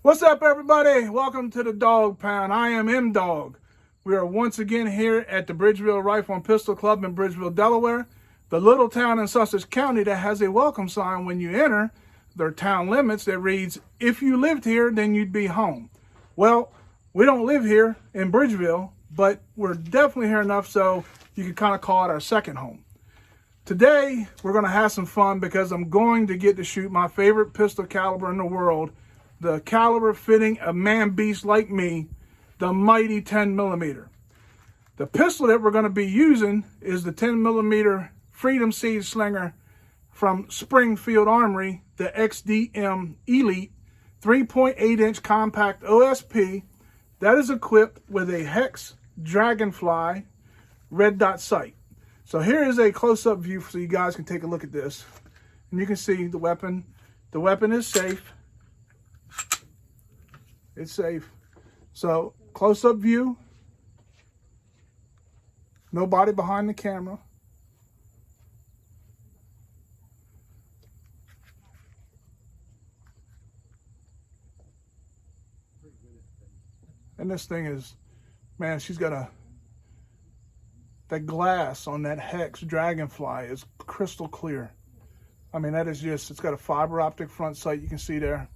What's up, everybody? Welcome to the Dog Pound. I am M-Dog. We are once again here at the Bridgeville Rifle and Pistol Club in Bridgeville, Delaware, the little town in Sussex County that has a welcome sign when you enter their town limits that reads, "If you lived here, then you'd be home." Well, we don't live here in Bridgeville, but we're definitely here enough so you can kind of call it our second home. Today, we're going to have some fun because I'm going to get to shoot my favorite pistol caliber in the world, the caliber fitting a man beast like me, the mighty 10mm. The pistol that we're going to be using is the 10mm Freedom Siege Slinger from Springfield Armory, the XDM Elite 3.8-inch compact OSP that is equipped with a Hex Dragonfly red dot sight. So here is a close-up view so you guys can take a look at this. And you can see the weapon. The weapon is safe. It's safe. So close-up view. Nobody behind the camera. And this thing is, man, she's got that glass on that Hex Dragonfly is crystal clear. I mean, that is just, it's got a fiber optic front sight you can see there.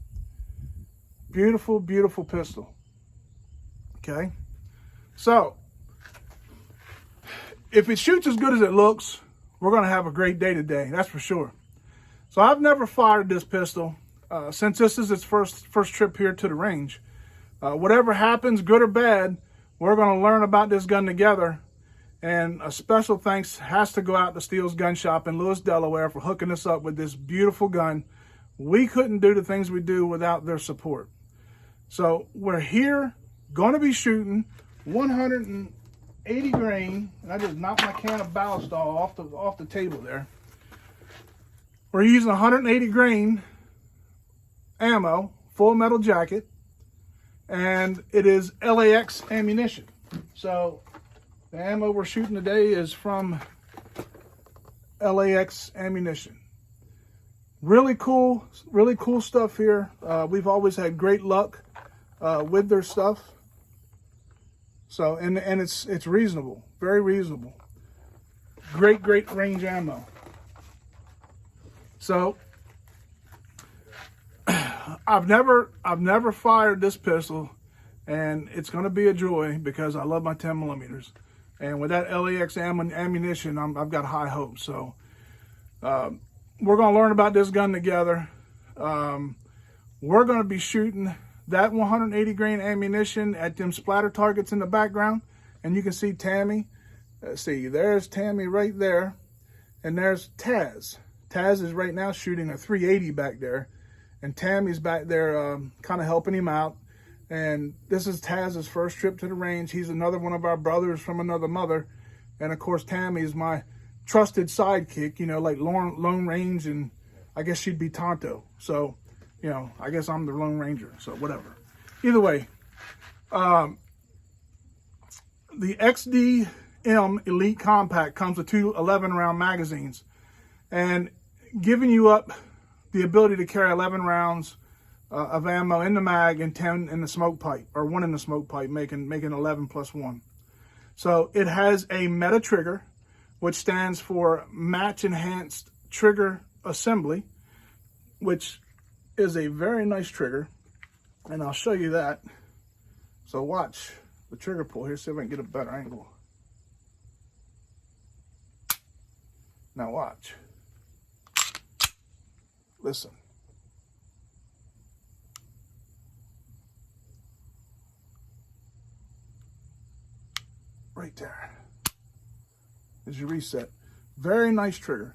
Beautiful, beautiful pistol. Okay. So, if it shoots as good as it looks, we're going to have a great day today. That's for sure. So I've never fired this pistol since this is its first trip here to the range. Whatever happens, good or bad, we're going to learn about this gun together. And a special thanks has to go out to Steele's Gun Shop in Lewis, Delaware for hooking us up with this beautiful gun. We couldn't do the things we do without their support. So we're here, going to be shooting 180 grain. And I just knocked my can of ballast off the table there. We're using 180 grain ammo, full metal jacket, and it is LAX ammunition. So the ammo we're shooting today is from LAX ammunition. Really cool stuff here. We've always had great luck with their stuff. So, and it's reasonable, very reasonable. Great range ammo. So, I've never fired this pistol, and it's going to be a joy because I love my 10mm. And with that LAX ammunition, I've got high hopes. So we're going to learn about this gun together. We're going to be shooting that 180 grain ammunition at them splatter targets in the background. And you can see Tammy. Let's see, there's Tammy right there. And there's Taz. Taz is right now shooting a 380 back there. And Tammy's back there kind of helping him out. And this is Taz's first trip to the range. He's another one of our brothers from another mother. And of course, Tammy is my trusted sidekick, you know, like Lone Range, and I guess she'd be Tonto. So, you know, I guess I'm the Lone Ranger, so whatever. Either way, the XDM Elite Compact comes with two 11-round magazines and giving you up the ability to carry 11 rounds of ammo in the mag and 10 in the smoke pipe, or 1 in the smoke pipe, making 11 plus 1. So it has a meta trigger, which stands for Match Enhanced Trigger Assembly, which is a very nice trigger, and I'll show you that. So watch the trigger pull here, see if I can get a better angle. Now watch. Listen. Right there is your reset. Very nice trigger.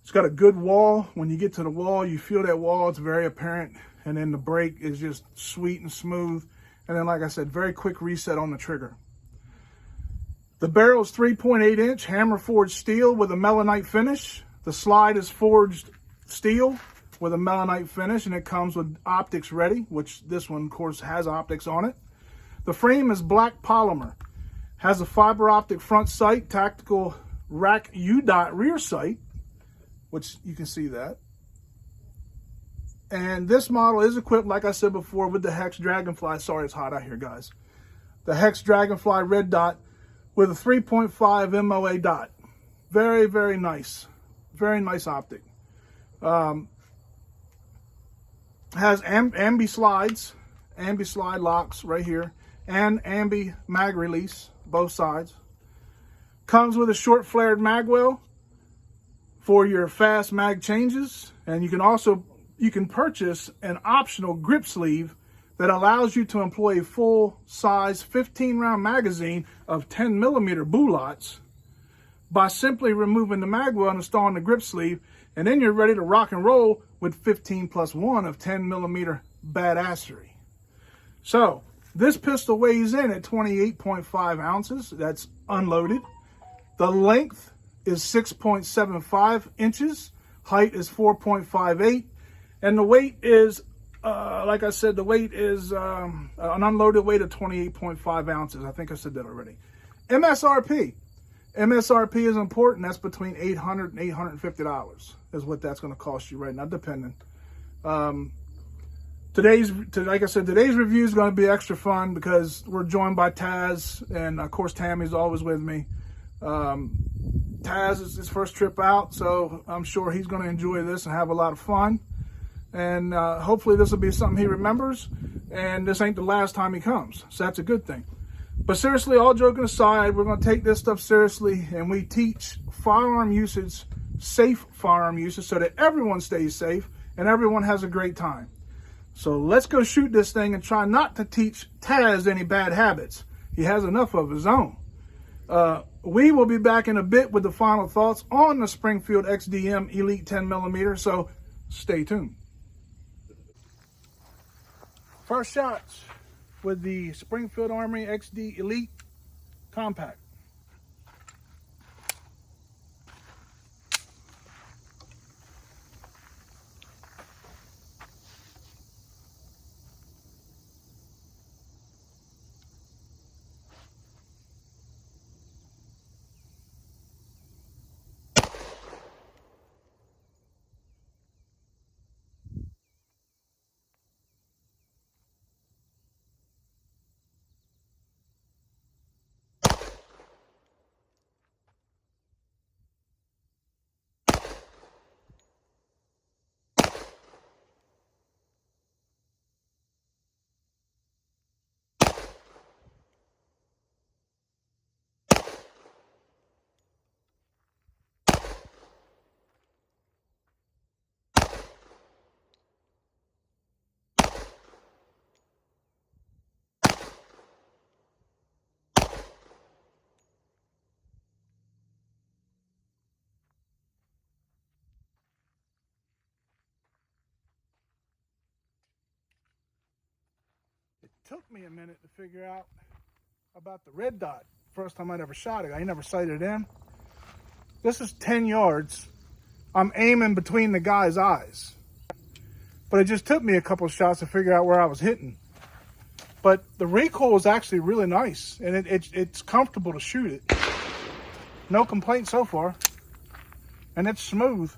It's got a good wall. When you get to the wall, you feel that wall. It's very apparent. And then the break is just sweet and smooth. And then, like I said, very quick reset on the trigger. The barrel is 3.8-inch hammer forged steel with a melanite finish. The slide is forged steel with a melanite finish, and it comes with optics ready, which this one, of course, has optics on it. The frame is black polymer. Has a fiber optic front sight, tactical rack U-dot rear sight, which you can see that. And this model is equipped, like I said before, with the Hex Dragonfly. Sorry, it's hot out here, guys. The Hex Dragonfly red dot with a 3.5 MOA dot. Very, very nice. Very nice optic. Has ambi slide locks right here, and ambi mag release, both sides. Comes with a short flared mag well for your fast mag changes, and you can purchase an optional grip sleeve that allows you to employ a full size 15 round magazine of 10mm bullets by simply removing the mag well and installing the grip sleeve, and then you're ready to rock and roll with 15+1 of 10mm badassery. So this pistol weighs in at 28.5 ounces. That's unloaded. The length is 6.75 inches. Height is 4.58. And the weight is, like I said, the weight is an unloaded weight of 28.5 ounces. I think I said that already. MSRP. MSRP is important. That's between $800 and $850 is what that's going to cost you right now, depending. Today's review is going to be extra fun because we're joined by Taz, and of course Tammy's always with me. Taz is his first trip out, so I'm sure he's going to enjoy this and have a lot of fun. And hopefully this will be something he remembers, and this ain't the last time he comes, so that's a good thing. But seriously, all joking aside, we're going to take this stuff seriously, and we teach firearm usage, safe firearm usage, so that everyone stays safe and everyone has a great time. So let's go shoot this thing and try not to teach Taz any bad habits. He has enough of his own. We will be back in a bit with the final thoughts on the Springfield XDM Elite 10mm, so stay tuned. First shots with the Springfield Armory XD Elite Compact. It took me a minute to figure out about the red dot. First time I'd ever shot it. I never sighted it in. This is 10 yards. I'm aiming between the guy's eyes. But it just took me a couple of shots to figure out where I was hitting. But the recoil is actually really nice, and it's comfortable to shoot it. No complaints so far. And it's smooth.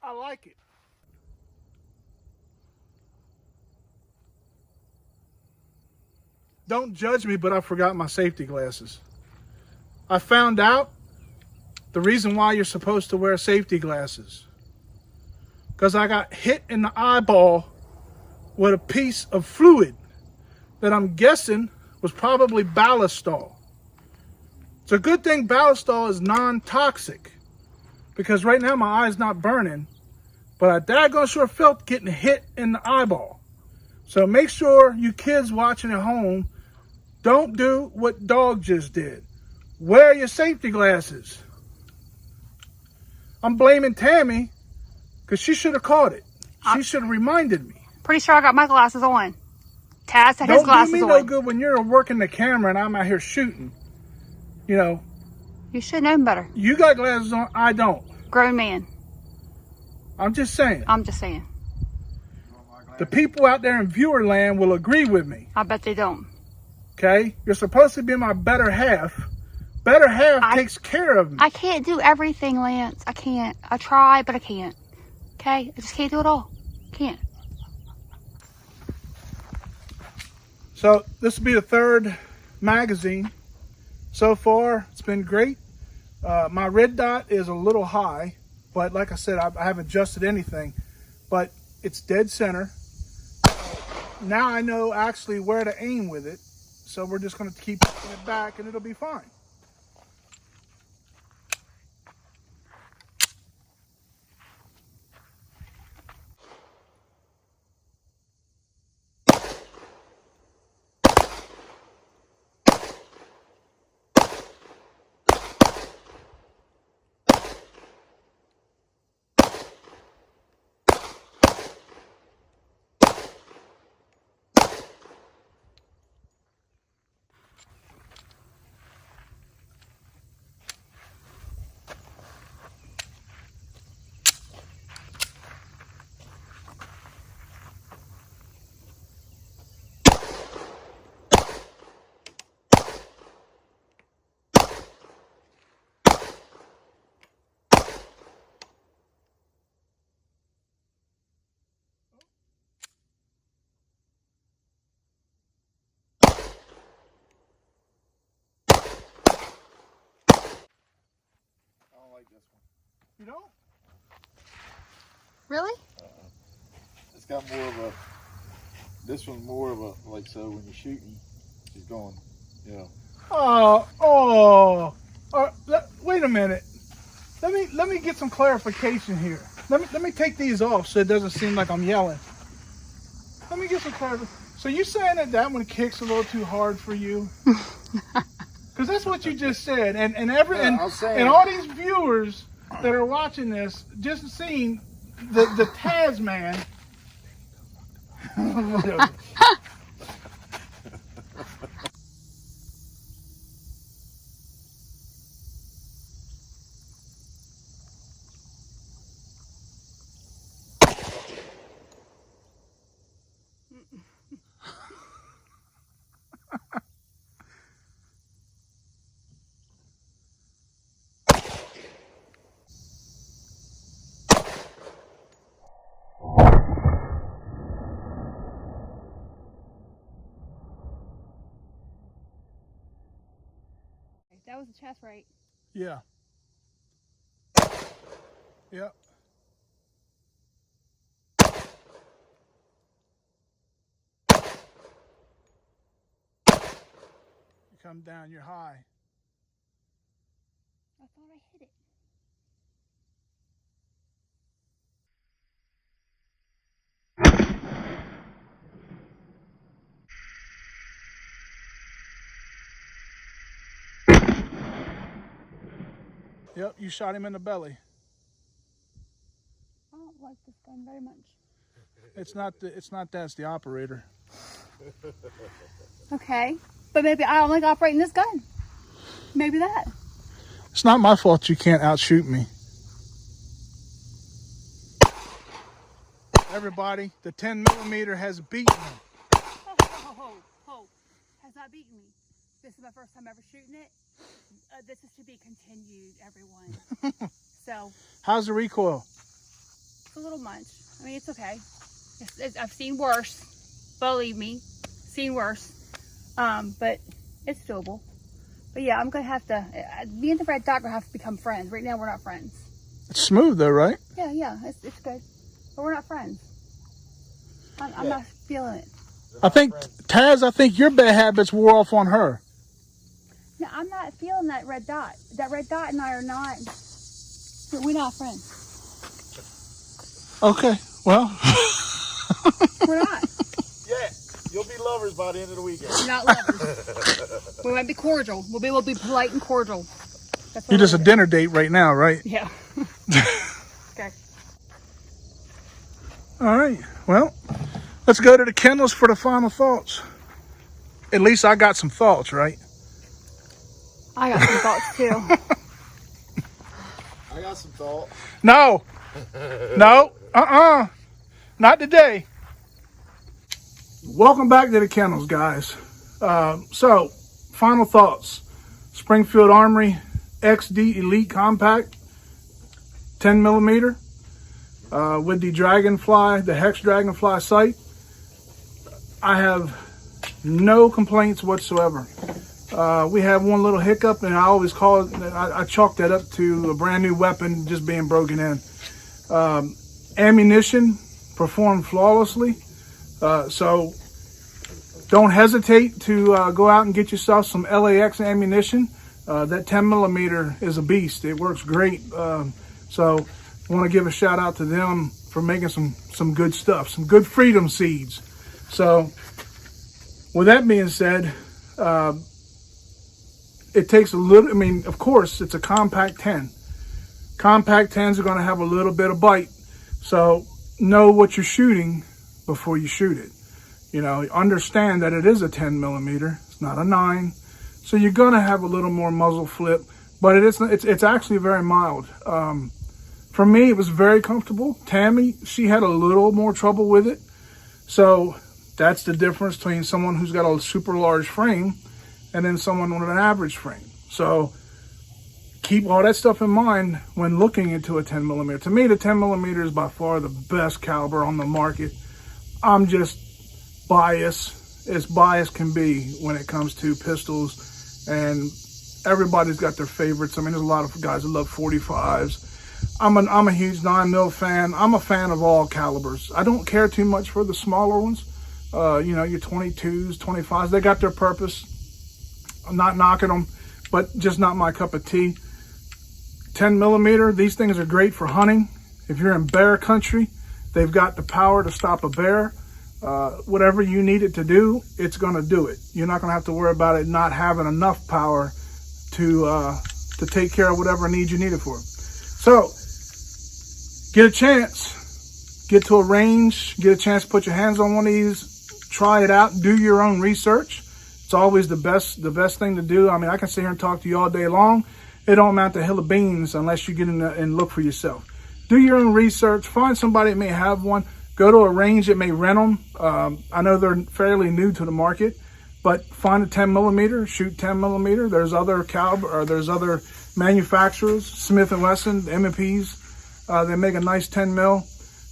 I like it. Don't judge me, but I forgot my safety glasses. I found out the reason why you're supposed to wear safety glasses. Because I got hit in the eyeball with a piece of fluid that I'm guessing was probably ballistol. It's a good thing ballistol is non-toxic, because right now my eye's not burning, but I daggone sure felt getting hit in the eyeball. So make sure you kids watching at home Don't do what Dog just did. Wear your safety glasses. I'm blaming Tammy because she should have caught it. She should have reminded me. Pretty sure I got my glasses on. Taz had his glasses on. Don't do me no good when you're working the camera and I'm out here shooting. You know. You should know better. You got glasses on, I don't. Grown man. I'm just saying. I'm just saying. The people out there in viewer land will agree with me. I bet they don't. Okay? You're supposed to be my better half. Better half takes care of me. I can't do everything, Lance. I can't. I try, but I can't. Okay? I just can't do it all. Can't. So this will be the third magazine. So far, it's been great. My red dot is a little high, but like I said, I haven't adjusted anything. But it's dead center. Now I know actually where to aim with it. So we're just going to keep pushing it back and it'll be fine. This one. You don't? Really? It's got more of a, this one's more of a, like, so when you're shooting, she's going, you know. Wait a minute. Let me get some clarification here. Let me take these off so it doesn't seem like I'm yelling. Let me get some clarification. So you saying that one kicks a little too hard for you? Because that's what you just said, and all these viewers that are watching this just seen the Taz man. That was a chest right. Yeah. Yep. You come down, you're high. I thought I hit it. Yep, you shot him in the belly. I don't like this gun very much. It's not that, it's the operator. Okay, but maybe I don't like operating this gun. Maybe that. It's not my fault you can't outshoot me. Everybody, the 10mm has beaten him. Has not beaten me. This is my first time ever shooting it. This is to be continued, everyone. So. How's the recoil? It's a little much. I mean, it's okay. I've seen worse. Believe me, seen worse. But it's doable. But yeah, I'm gonna have to. Me and the red dot are gonna have to become friends. Right now, we're not friends. It's smooth though, right? Yeah, it's good. But we're not friends. I'm not feeling it. I think Taz, I think your bad habits wore off on her. No, I'm not feeling that red dot. That red dot and I are not. We're not friends. Okay, well. We're not. Yeah. You'll be lovers by the end of the weekend. We're not lovers. We might be cordial. We'll be polite and cordial. That's what You're just a we're dinner date right now, right? Yeah. Okay. All right. Well, let's go to the kennels for the final thoughts. At least I got some thoughts, right? I got some thoughts too. I got some thought. No. No. Not today. Welcome back to the kennels, guys. So, final thoughts. Springfield Armory XD Elite Compact 10 millimeter with the Dragonfly, the Hex Dragonfly sight. I have no complaints whatsoever. We have one little hiccup, and I always call it, I chalk that up to a brand new weapon just being broken in. Ammunition performed flawlessly. So don't hesitate to go out and get yourself some LAX ammunition. That 10 millimeter is a beast. It works great. So I want to give a shout out to them for making some good stuff, some good freedom seeds. So with that being said, it takes a little, I mean, of course, it's a compact 10. Compact 10s are going to have a little bit of bite. So know what you're shooting before you shoot it. You know, understand that it is a 10 millimeter. It's not a 9. So you're going to have a little more muzzle flip, but it's actually very mild. For me, it was very comfortable. Tammy, she had a little more trouble with it. So that's the difference between someone who's got a super large frame and then someone with an average frame. So keep all that stuff in mind when looking into a 10 millimeter. To me, the 10 millimeter is by far the best caliber on the market. I'm just biased, as biased can be when it comes to pistols, and everybody's got their favorites. I mean, there's a lot of guys that love 45s. I'm a huge 9mm fan. I'm a fan of all calibers. I don't care too much for the smaller ones. You know, your 22s, 25s, they got their purpose. I'm not knocking them, but just not my cup of tea. 10 millimeter, these things are great for hunting. If you're in bear country, they've got the power to stop a bear. Whatever you need it to do, it's going to do it. You're not going to have to worry about it not having enough power to take care of whatever needs you need it for. So, get a chance, get to a range, get a chance to put your hands on one of these, try it out, do your own research. It's always the best thing to do. I mean, I can sit here and talk to you all day long. It don't amount to a hill of beans unless you get in there and look for yourself. Do your own research. Find somebody that may have one. Go to a range that may rent them. I know they're fairly new to the market, but find a 10 millimeter, shoot 10 millimeter. There's other caliber, or there's other manufacturers, Smith & Wesson, M&Ps. They make a nice 10 mil.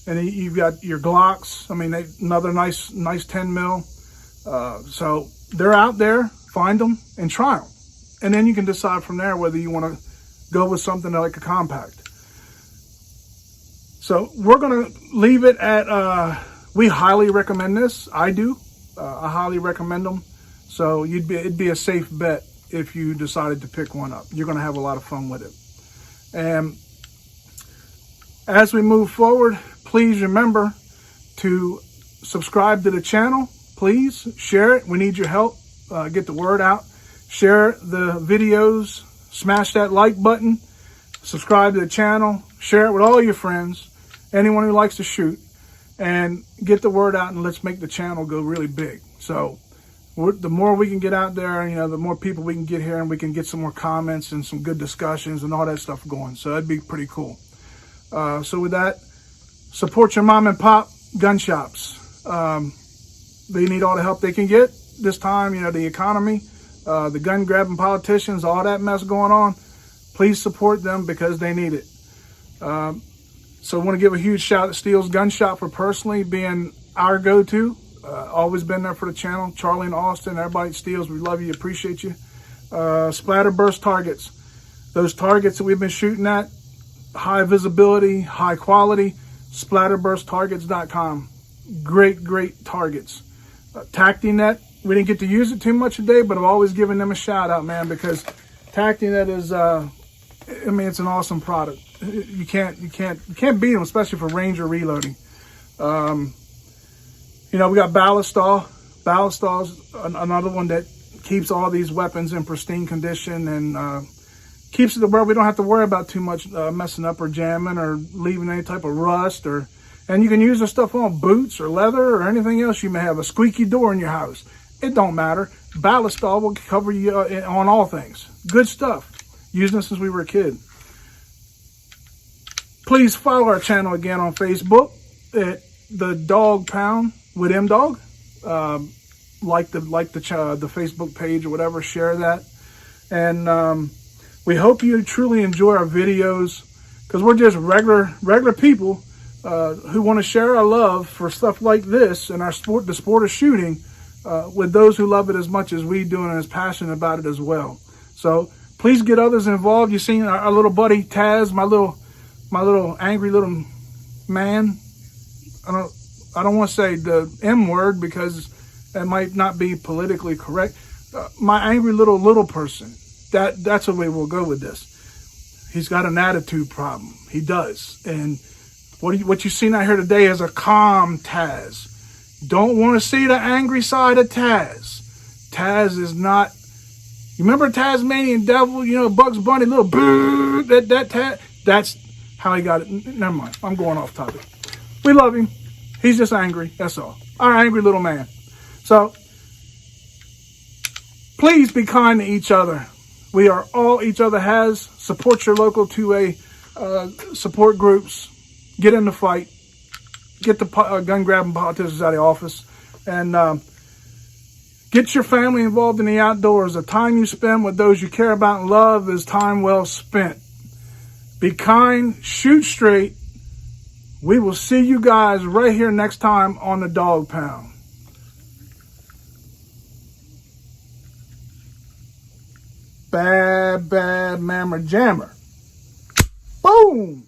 And you've got your Glocks. I mean, another nice 10 mil. So they're out there. Find them and try them. And then you can decide from there whether you want to go with something like a compact. So we're going to leave it at, we highly recommend this. I do. I highly recommend them. So it'd be a safe bet if you decided to pick one up. You're going to have a lot of fun with it. And as we move forward, please remember to subscribe to the channel. Please share it. We need your help. Get the word out. Share the videos. Smash that like button. Subscribe to the channel. Share it with all your friends. Anyone who likes to shoot. And get the word out, and let's make the channel go really big. So the more we can get out there, you know, the more people we can get here, and we can get some more comments and some good discussions and all that stuff going. So that'd be pretty cool. So with that, support your mom and pop gun shops. They need all the help they can get this time. You know, the economy, the gun grabbing politicians, all that mess going on. Please support them because they need it. So I want to give a huge shout out to Steele's Gun Shop for personally being our go-to. Always been there for the channel. Charlie and Austin, everybody at Steele's, we love you, appreciate you. Splatterburst targets. Those targets that we've been shooting at, high visibility, high quality, splatterbursttargets.com. Great targets. TactiNet, we didn't get to use it too much today, but I've always given them a shout out, man, because TactiNet is, I mean, it's an awesome product. You can't beat them, especially for range or reloading. You know, we got Ballistol Ballistall's another one that keeps all these weapons in pristine condition and keeps it to where we don't have to worry about too much messing up or jamming or leaving any type of rust. And you can use this stuff on boots or leather or anything else you may have. A squeaky door in your house. It don't matter. Ballistall will cover you on all things. Good stuff. Using it since we were a kid. Please follow our channel again on Facebook at The Dog Pound with M Dog. Like the Facebook page or whatever. Share that. And we hope you truly enjoy our videos, because we're just regular people who want to share our love for stuff like this and the sport of shooting with those who love it as much as we do and is passionate about it as well. So please get others involved. You've seen our little buddy Taz, my little angry little man. I don't want to say the M word because that might not be politically correct. My angry little person. That's the way we'll go with this. He's got an attitude problem. He does. And what you've seen out here today is a calm Taz. Don't want to see the angry side of Taz. Taz is not. You remember Tasmanian Devil? You know, Bugs Bunny, little boo. That Taz. That's how he got it. Never mind. I'm going off topic. We love him. He's just angry. That's all. Our angry little man. So please be kind to each other. We are all each other has. Support your local 2A support groups. Get in the fight. Get the gun grabbing politicians out of the office. And get your family involved in the outdoors. The time you spend with those you care about and love is time well spent. Be kind. Shoot straight. We will see you guys right here next time on the Dog Pound. Bad mammer jammer. Boom!